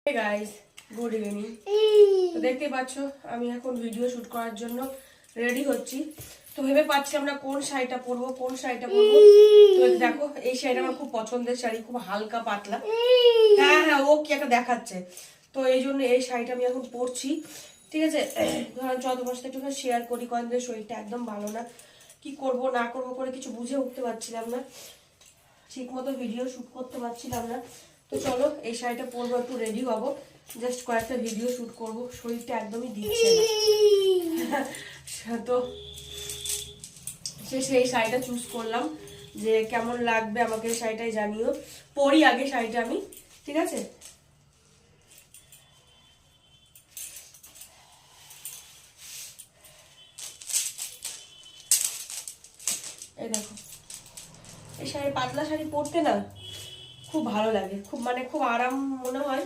Hey guys, good evening. তো দেখতে পাচ্ছ আমি এখন ভিডিও শুট করার জন্য রেডি হচ্ছি। তো ভেবে পাচ্ছিলাম না কোন শাড়িটা পরবো। তো দেখো এই শাড়িটা আমার খুব পছন্দের শাড়ি, খুব হালকা পাতলা। হ্যাঁ হ্যাঁ, ও কি একটা দেখাচ্ছে। তো এই জন্য এই শাড়িটা আমি এখন পরছি, ঠিক আছে। চল তোমার সাথে একটু শেয়ার করি। কয়েকদিন ধরে শরীরটা একদম ভালো না, কি করব না করবো করে কিছু বুঝে উঠতে পারছিলাম না, ঠিক মতো ভিডিও শুট করতে পারছিলাম না। তো চলো এই শাড়িটা পরবো, একটু রেডি হবো, জাস্ট কয়েকটা ভিডিও শুট করব। শরীরটা একদমই দিচ্ছে না। তো সেই শাড়িটা চুজ করলাম, যে কেমন লাগবে আমাকে এই শাড়িটাই জানিও। পরি আগে শাড়িটা আমি, ঠিক আছে। এই দেখো, এই শাড়ি পাতলা শাড়ি পরতে না খুব ভালো লাগে, খুব মানে খুব আরাম মনে হয়।